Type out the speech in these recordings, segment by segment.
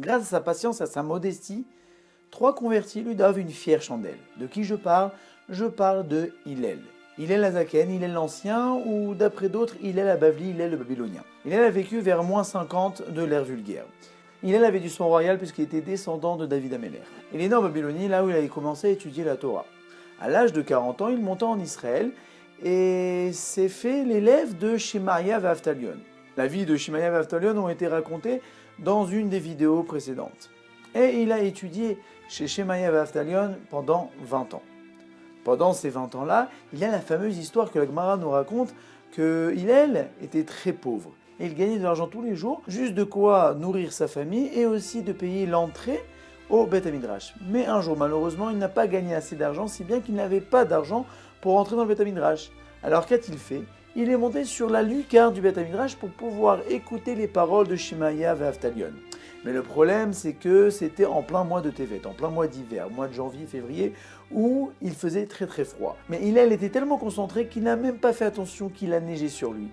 Grâce à sa patience et à sa modestie, 3 convertis lui doivent une fière chandelle. De qui je parle? Je parle de Hillel. Hillel Azaken, Hillel l'Ancien, ou d'après d'autres, Hillel Abavli, Hillel le Babylonien. Hillel a vécu vers -50 de l'ère vulgaire. Hillel avait du sang royal puisqu'il était descendant de David Améler. Il est né en Babylonie, là où il avait commencé à étudier la Torah. À l'âge de 40 ans, il monta en Israël et s'est fait l'élève de Shemaïa et Avtalion. La vie de Shemaïa et Avtalion ont été racontées dans une des vidéos précédentes. Et il a étudié chez Shemaïa et Avtalion pendant 20 ans. Pendant ces 20 ans-là, il y a la fameuse histoire que la Gemara nous raconte que Hillel était très pauvre. Et il gagnait de l'argent tous les jours, juste de quoi nourrir sa famille et aussi de payer l'entrée au Beth Midrash. Mais un jour, malheureusement, il n'a pas gagné assez d'argent, si bien qu'il n'avait pas d'argent pour entrer dans le Beth Midrash. Alors qu'a-t-il fait? Il est monté sur la lucarne du Beth Midrash pour pouvoir écouter les paroles de Shemaïa et Avtalion. Mais le problème, c'est que c'était en plein mois de Tevet, en plein mois d'hiver, mois de janvier, février, où il faisait très très froid. Mais Hillel était tellement concentré qu'il n'a même pas fait attention qu'il a neigé sur lui.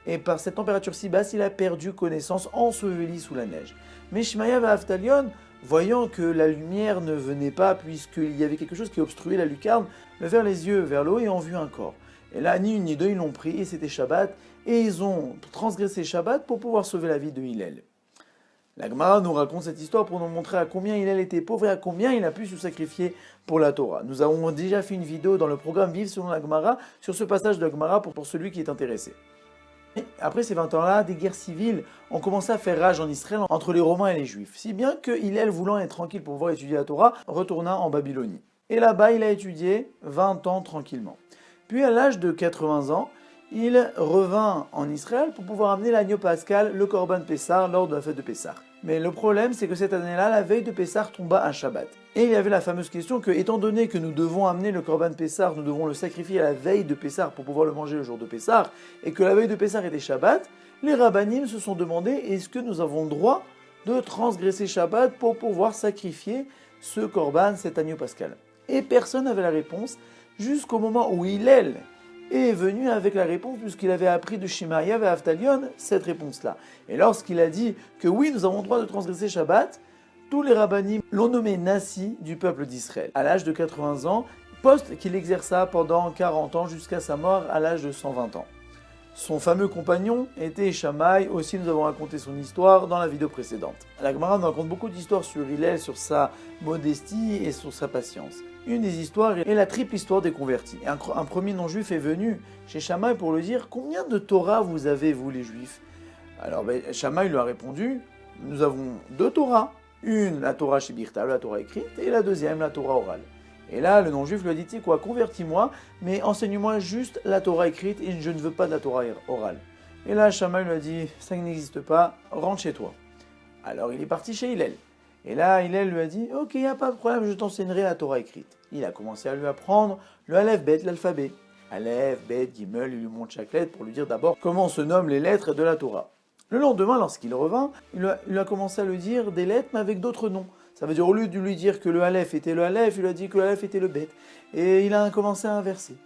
Et par cette température si basse, il a perdu connaissance, enseveli sous la neige. Mais Shemaïa et Avtalion, voyant que la lumière ne venait pas, puisqu'il y avait quelque chose qui obstruait la lucarne, levèrent les yeux vers l'eau et ont vu un corps. Et là, ni une ni deux, ils l'ont pris, et c'était Shabbat, et ils ont transgressé Shabbat pour pouvoir sauver la vie de Hillel. La Gemara nous raconte cette histoire pour nous montrer à combien Hillel était pauvre et à combien il a pu se sacrifier pour la Torah. Nous avons déjà fait une vidéo dans le programme Vivre selon la Gemara sur ce passage de la Gemara pour celui qui est intéressé. Et après ces 20 ans-là, des guerres civiles ont commencé à faire rage en Israël entre les Romains et les Juifs, si bien que Hillel, voulant être tranquille pour pouvoir étudier la Torah, retourna en Babylonie. Et là-bas, il a étudié 20 ans tranquillement. Puis à l'âge de 80 ans, il revint en Israël pour pouvoir amener l'agneau pascal, le Korban Pessah, lors de la fête de Pessah. Mais le problème, c'est que cette année-là, la veille de Pessah tomba un Shabbat. Et il y avait la fameuse question que, étant donné que nous devons amener le Korban Pessah, nous devons le sacrifier à la veille de Pessah pour pouvoir le manger le jour de Pessah, et que la veille de Pessah était Shabbat, les rabbanim se sont demandé est-ce que nous avons le droit de transgresser Shabbat pour pouvoir sacrifier ce Korban, cet agneau pascal. Et personne n'avait la réponse jusqu'au moment où Hillel est venu avec la réponse, puisqu'il avait appris de Shemaïa et Avtalion cette réponse-là. Et lorsqu'il a dit que oui, nous avons le droit de transgresser Shabbat, tous les rabbanim l'ont nommé Nassi du peuple d'Israël. À l'âge de 80 ans, poste qu'il exerça pendant 40 ans jusqu'à sa mort à l'âge de 120 ans. Son fameux compagnon était Shammai, aussi nous avons raconté son histoire dans la vidéo précédente. La Gemara nous raconte beaucoup d'histoires sur Hillel, sur sa modestie et sur sa patience. Une des histoires est la triple histoire des convertis. Un premier non-juif est venu chez Shammai pour lui dire « Combien de Torah vous avez, vous les juifs ?» Alors Shammai lui a répondu « Nous avons 2 Torahs. Une, la Torah Shebirta, la Torah écrite, et la deuxième, la Torah orale. » Et là, le non-juif lui a dit, tu sais quoi, convertis-moi, mais enseigne-moi juste la Torah écrite et je ne veux pas de la Torah orale. Et là, Shammai lui a dit, ça n'existe pas, rentre chez toi. Alors il est parti chez Hillel. Et là, Hillel lui a dit, ok, il n'y a pas de problème, je t'enseignerai la Torah écrite. Il a commencé à lui apprendre le Aleph Bet, l'alphabet. Aleph, Bet, Gimel, il lui montre chaque lettre pour lui dire d'abord comment se nomment les lettres de la Torah. Le lendemain, lorsqu'il revint, il a commencé à lui dire des lettres, mais avec d'autres noms. Ça veut dire, au lieu de lui dire que le Aleph était le Aleph, il lui a dit que le Aleph était le Bet. Et il a commencé à inverser.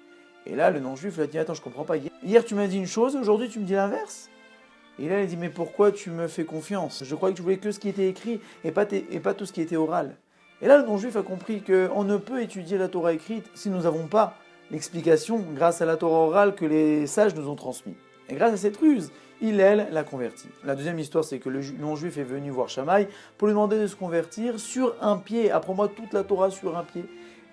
Et là, le non-juif lui a dit, attends, je comprends pas. Hier, tu m'as dit une chose, aujourd'hui, tu me dis l'inverse. Et là, il a dit, mais pourquoi tu me fais confiance? Je croyais que tu voulais que ce qui était écrit et pas tout ce qui était oral. Et là, le non-juif a compris qu'on ne peut étudier la Torah écrite si nous n'avons pas l'explication grâce à la Torah orale que les sages nous ont transmis. Et grâce à cette ruse, Hillel l'a converti. La deuxième histoire, c'est que le non-juif est venu voir Shammai pour lui demander de se convertir sur un pied. Apprends-moi toute la Torah sur un pied.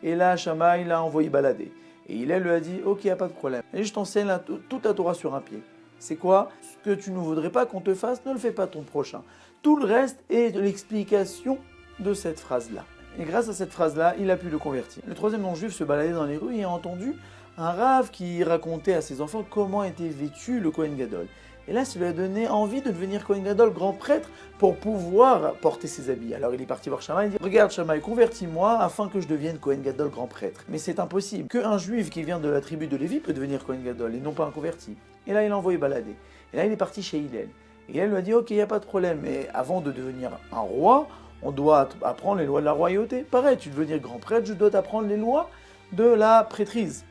Et là, Shammai l'a envoyé balader. Et Hillel lui a dit, ok, il n'y a pas de problème. Et je t'enseigne toute la Torah sur un pied. C'est quoi? Ce que tu ne voudrais pas qu'on te fasse, ne le fais pas à ton prochain. Tout le reste est de l'explication de cette phrase-là. Et grâce à cette phrase-là, il a pu le convertir. Le troisième non-juif se baladait dans les rues et a entendu un rave qui racontait à ses enfants comment était vêtu le Kohen Gadol. Et là, ça lui a donné envie de devenir Kohen Gadol, grand prêtre, pour pouvoir porter ses habits. Alors il est parti voir Shammai et dit « Regarde Shammai, convertis-moi afin que je devienne Kohen Gadol, grand prêtre. » Mais c'est impossible. Qu'un juif qui vient de la tribu de Lévi peut devenir Kohen Gadol et non pas un converti. Et là, il l'a envoyé balader. Et là, il est parti chez Hillel. Et Hillel lui a dit « Ok, il n'y a pas de problème, mais avant de devenir un roi, on doit apprendre les lois de la royauté. Pareil, tu veux devenir grand prêtre, je dois t'apprendre les lois de la prêtrise. »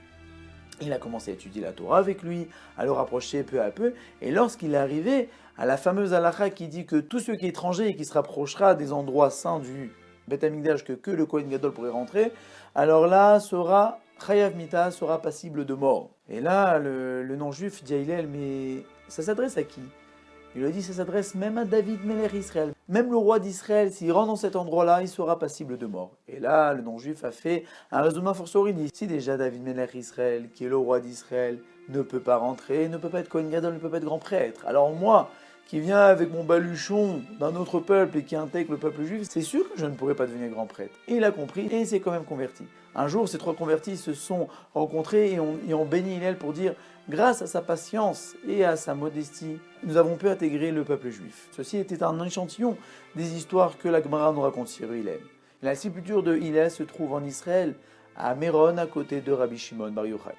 Il a commencé à étudier la Torah avec lui, à le rapprocher peu à peu, et lorsqu'il est arrivé à la fameuse halakha qui dit que tout ce qui est étranger et qui se rapprochera des endroits saints du Beth Amikdash que le Kohen Gadol pourrait rentrer, alors là sera Chayav Mita, sera passible de mort. Et là, le non-juif dit à Hillel, mais ça s'adresse à qui? Il lui a dit, ça s'adresse même à David Melech Israël. Même le roi d'Israël, s'il rentre dans cet endroit-là, il sera passible de mort. Et là, le non-juif a fait un raisonnement fortiori. Il dit, si déjà David Melech Israël, qui est le roi d'Israël, ne peut pas rentrer, ne peut pas être Kohen Gadol, ne peut pas être grand prêtre. Alors moi, qui viens avec mon baluchon d'un autre peuple et qui intègre le peuple juif, c'est sûr que je ne pourrais pas devenir grand prêtre. Et il a compris et il s'est quand même converti. Un jour, ces trois convertis se sont rencontrés et ont béni Hillel pour dire, grâce à sa patience et à sa modestie, nous avons pu intégrer le peuple juif. Ceci était un échantillon des histoires que la Gemara nous raconte sur Hillel. La sépulture de Hillel se trouve en Israël, à Méron, à côté de Rabbi Shimon Bar Yochai.